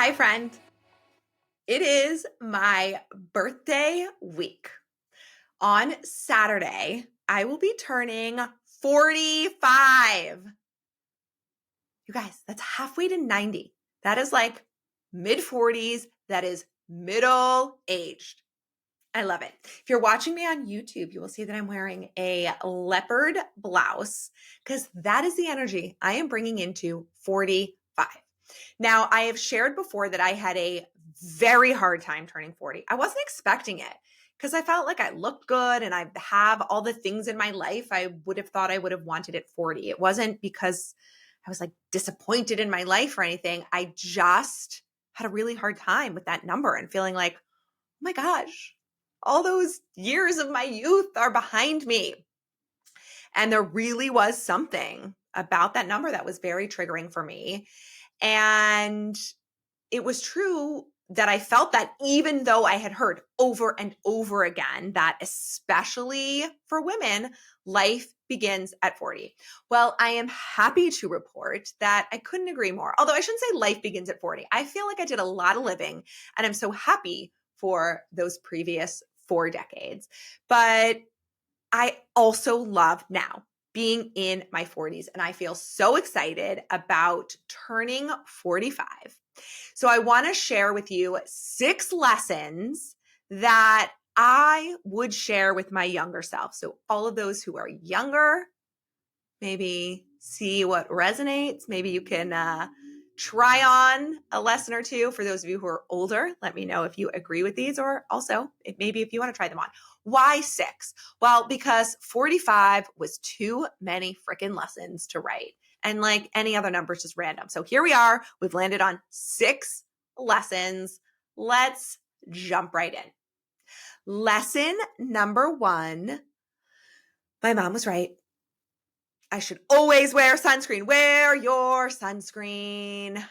Hi, friend. It is my birthday week. On Saturday, I will be turning 45. You guys, that's halfway to 90. That is like mid 40s. That is middle aged. I love it. If you're watching me on YouTube, you will see that I'm wearing a leopard blouse because that is the energy I am bringing into 45. Now, I have shared before that I had a very hard time turning 40. I wasn't expecting it because I felt like I looked good and I have all the things in my life I would have thought I would have wanted at 40. It wasn't because I was like disappointed in my life or anything. I just had a really hard time with that number and feeling like, oh my gosh, all those years of my youth are behind me. And there really was something about that number that was very triggering for me. And it was true that I felt that even though I had heard over and over again that especially for women, life begins at 40. Well, I am happy to report that I couldn't agree more. Although I shouldn't say life begins at 40. I feel like I did a lot of living and I'm so happy for those previous 4 decades. But I also love now being in my 40s and I feel so excited about turning 45. So I want to share with you 6 lessons that I would share with my younger self. So all of those who are younger, maybe see what resonates. Maybe you can try on a lesson or two. For those of you who are older, let me know if you agree with these, or also maybe if you want to try them on. Why 6? Well, because 45 was too many freaking lessons to write. And like any other number is just random. So here we are. We've landed on 6 lessons. Let's jump right in. Lesson number 1. My mom was right. I should always wear sunscreen. Wear your sunscreen.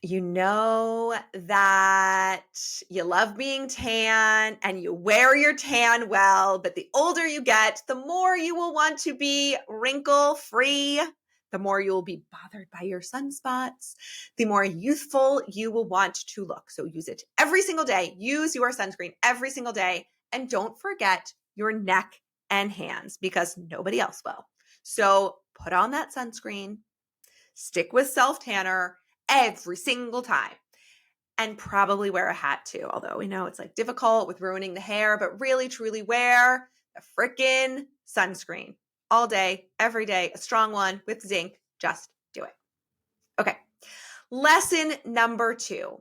You know that you love being tan and you wear your tan well, but the older you get, the more you will want to be wrinkle-free, the more you will be bothered by your sunspots, the more youthful you will want to look. So use it every single day. Use your sunscreen every single day. And don't forget your neck and hands because nobody else will. So put on that sunscreen, stick with self-tanner every single time, and probably wear a hat too. Although we know it's like difficult with ruining the hair, but really truly wear the frickin' sunscreen all day, every day, a strong one with zinc. Just do it. Okay. Lesson number 2.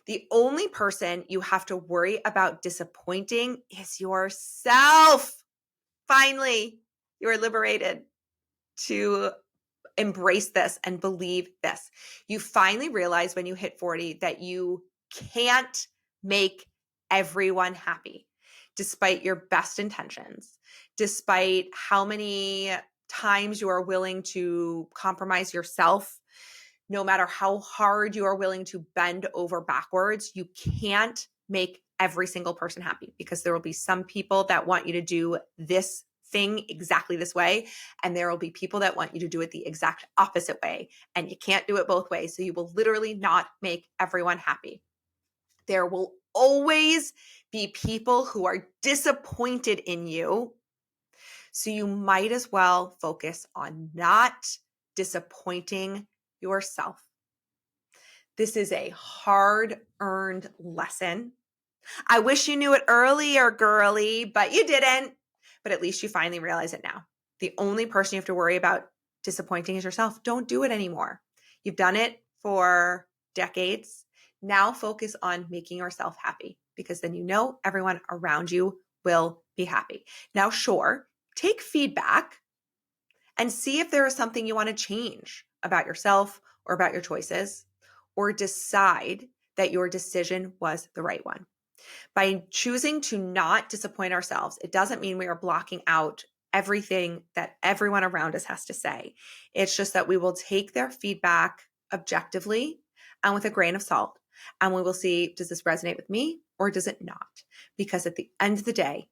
The only person you have to worry about disappointing is yourself. Finally, you are liberated to embrace this and believe this. You finally realize when you hit 40 that you can't make everyone happy, despite your best intentions, despite how many times you are willing to compromise yourself, no matter how hard you are willing to bend over backwards. You can't make every single person happy because there will be some people that want you to do this thing exactly this way, and there will be people that want you to do it the exact opposite way, and you can't do it both ways. So you will literally not make everyone happy. There will always be people who are disappointed in you. So you might as well focus on not disappointing yourself. This is a hard-earned lesson. I wish you knew it earlier, girly, but you didn't. But at least you finally realize it now. The only person you have to worry about disappointing is yourself. Don't do it anymore. You've done it for decades. Now focus on making yourself happy because then you know everyone around you will be happy. Now, sure, take feedback and see if there is something you want to change about yourself or about your choices, or decide that your decision was the right one. By choosing to not disappoint ourselves, it doesn't mean we are blocking out everything that everyone around us has to say. It's just that we will take their feedback objectively and with a grain of salt, and we will see, does this resonate with me or does it not? Because at the end of the day,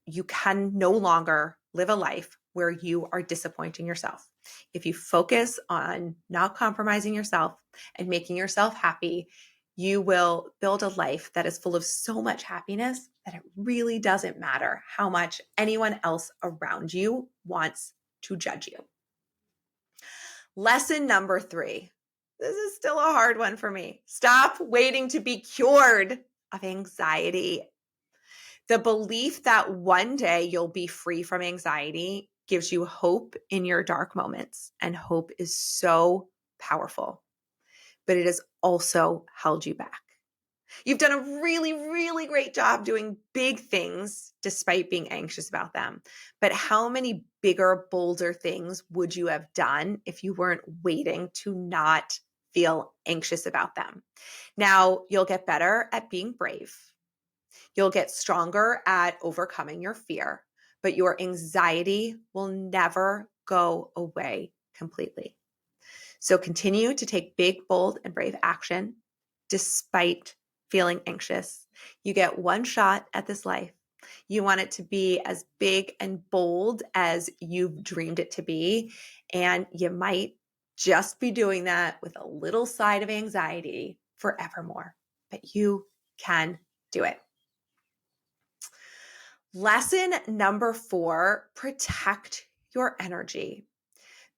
you can no longer live a life where you are disappointing yourself. If you focus on not compromising yourself and making yourself happy, you will build a life that is full of so much happiness that it really doesn't matter how much anyone else around you wants to judge you. Lesson number 3. This is still a hard one for me. Stop waiting to be cured of anxiety. The belief that one day you'll be free from anxiety gives you hope in your dark moments, and hope is so powerful, but it has also held you back. You've done a really, really great job doing big things despite being anxious about them. But how many bigger, bolder things would you have done if you weren't waiting to not feel anxious about them? Now, you'll get better at being brave. You'll get stronger at overcoming your fear, but your anxiety will never go away completely. So continue to take big, bold, and brave action despite feeling anxious. You get one shot at this life. You want it to be as big and bold as you've dreamed it to be. And you might just be doing that with a little side of anxiety forevermore, but you can do it. Lesson number 4, protect your energy.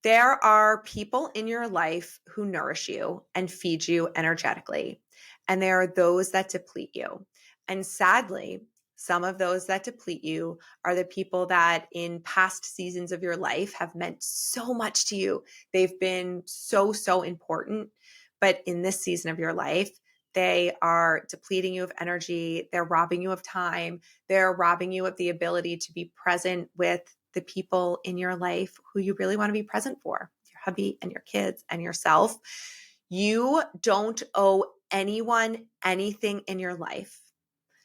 There are people in your life who nourish you and feed you energetically, and there are those that deplete you. And sadly, some of those that deplete you are the people that in past seasons of your life have meant so much to you. They've been so, so important. But in this season of your life, they are depleting you of energy. They're robbing you of time. They're robbing you of the ability to be present with the people in your life who you really want to be present for, your hubby and your kids and yourself. You don't owe anyone anything in your life.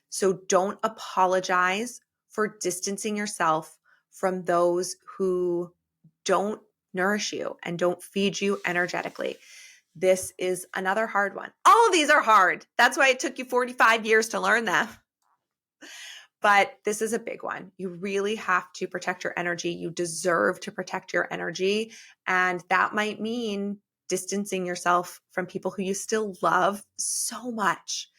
So don't apologize for distancing yourself from those who don't nourish you and don't feed you energetically. This is another hard one. All of these are hard. That's why it took you 45 years to learn them. But this is a big one. You really have to protect your energy. You deserve to protect your energy. And that might mean distancing yourself from people who you still love so much,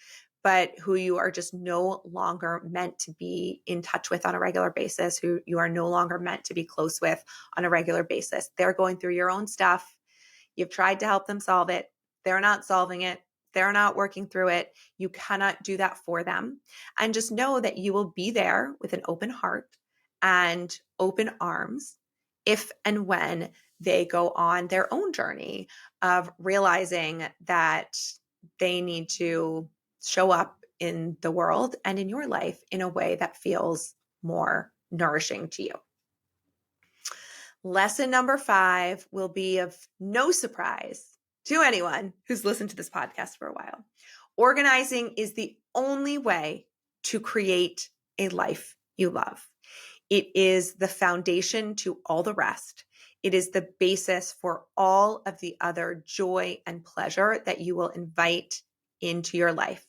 but who you are just no longer meant to be in touch with on a regular basis, who you are no longer meant to be close with on a regular basis. They're going through your own stuff. You've tried to help them solve it. They're not solving it. They're not working through it. You cannot do that for them. And just know that you will be there with an open heart and open arms if and when they go on their own journey of realizing that they need to show up in the world and in your life in a way that feels more nourishing to you. Lesson number 5 will be of no surprise to anyone who's listened to this podcast for a while. Organizing is the only way to create a life you love. It is the foundation to all the rest. It is the basis for all of the other joy and pleasure that you will invite into your life.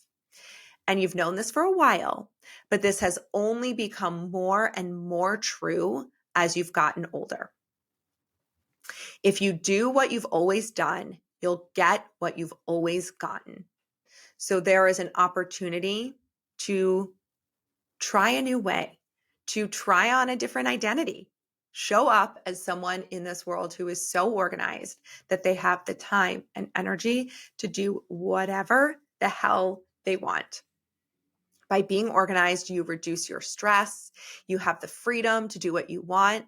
And you've known this for a while, but this has only become more and more true as you've gotten older. If you do what you've always done, you'll get what you've always gotten. So there is an opportunity to try a new way, to try on a different identity. Show up as someone in this world who is so organized that they have the time and energy to do whatever the hell they want. By being organized, you reduce your stress. You have the freedom to do what you want,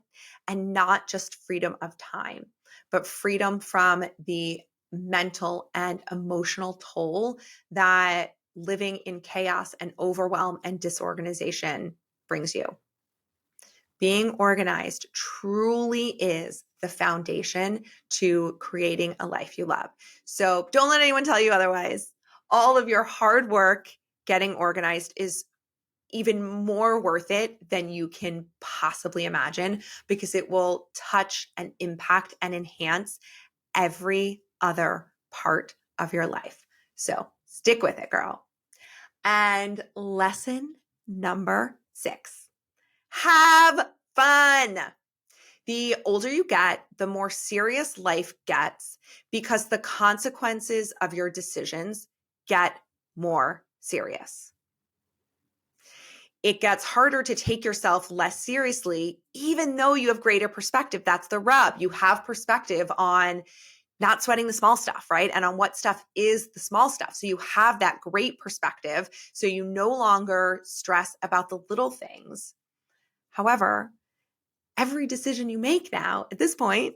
and not just freedom of time, but freedom from the mental and emotional toll that living in chaos and overwhelm and disorganization brings you. Being organized truly is the foundation to creating a life you love. So don't let anyone tell you otherwise. All of your hard work getting organized is even more worth it than you can possibly imagine, because it will touch and impact and enhance every other part of your life. So stick with it, girl. And lesson number 6, have fun. The older you get, the more serious life gets because the consequences of your decisions get more serious. It gets harder to take yourself less seriously, even though you have greater perspective. That's the rub. You have perspective on not sweating the small stuff, right? And on what stuff is the small stuff. So you have that great perspective. So you no longer stress about the little things. However, every decision you make now at this point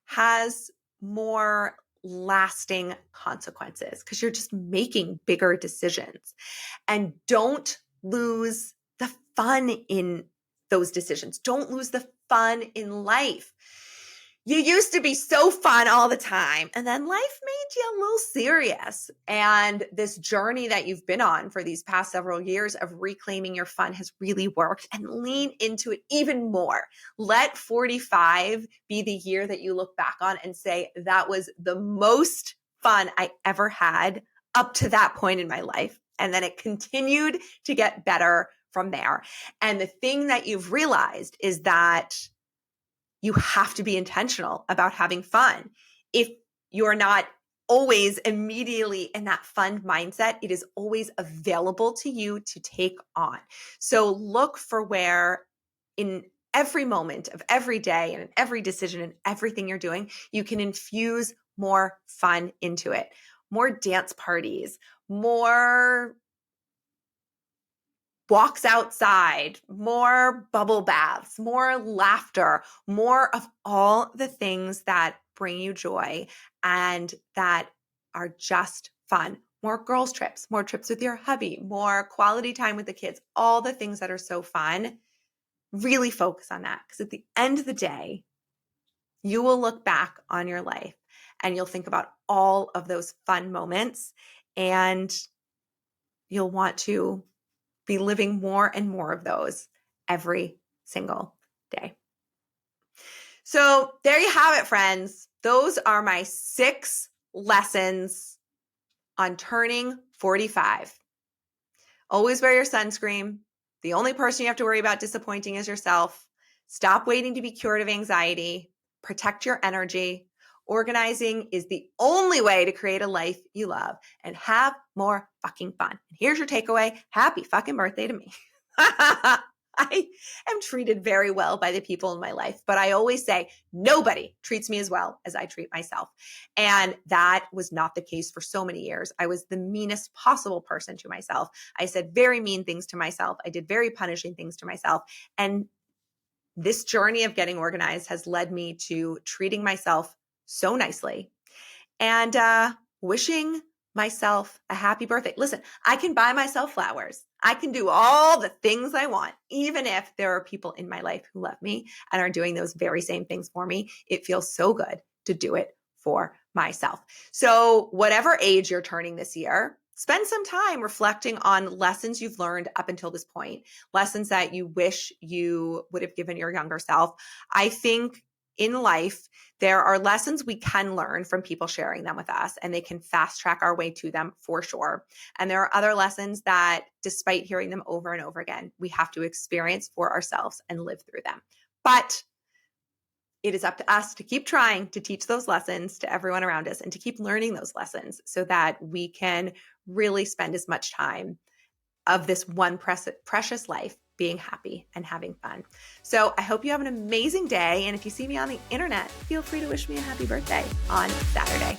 has more lasting consequences because you're just making bigger decisions. And don't lose the fun in those decisions. Don't lose the fun in life. You used to be so fun all the time, and then life made you a little serious. And this journey that you've been on for these past several years of reclaiming your fun has really worked, and lean into it even more. Let 45 be the year that you look back on and say, that was the most fun I ever had up to that point in my life. And then it continued to get better from there. And the thing that you've realized is that you have to be intentional about having fun. If you're not always immediately in that fun mindset, it is always available to you to take on. So look for where in every moment of every day and in every decision and everything you're doing, you can infuse more fun into it. More dance parties, more walks outside, more bubble baths, more laughter, more of all the things that bring you joy and that are just fun. More girls' trips, more trips with your hubby, more quality time with the kids, all the things that are so fun. Really focus on that because at the end of the day, you will look back on your life and you'll think about all of those fun moments and you'll want to be living more and more of those every single day. So there you have it, friends. Those are my 6 lessons on turning 45. Always wear your sunscreen. The only person you have to worry about disappointing is yourself. Stop waiting to be cured of anxiety. Protect your energy. Organizing is the only way to create a life you love and have more fucking fun. And here's your takeaway. Happy fucking birthday to me. I am treated very well by the people in my life, but I always say nobody treats me as well as I treat myself. And that was not the case for so many years. I was the meanest possible person to myself. I said very mean things to myself. I did very punishing things to myself. And this journey of getting organized has led me to treating myself so nicely and wishing myself a happy birthday. Listen, I can buy myself flowers. I can do all the things I want, even if there are people in my life who love me and are doing those very same things for me. It feels so good to do it for myself. So whatever age you're turning this year, spend some time reflecting on lessons you've learned up until this point, lessons that you wish you would have given your younger self. I think in life, there are lessons we can learn from people sharing them with us, and they can fast track our way to them for sure. And there are other lessons that, despite hearing them over and over again, we have to experience for ourselves and live through them. But it is up to us to keep trying to teach those lessons to everyone around us and to keep learning those lessons so that we can really spend as much time of this one precious life being happy and having fun. So I hope you have an amazing day. And if you see me on the internet, feel free to wish me a happy birthday on Saturday.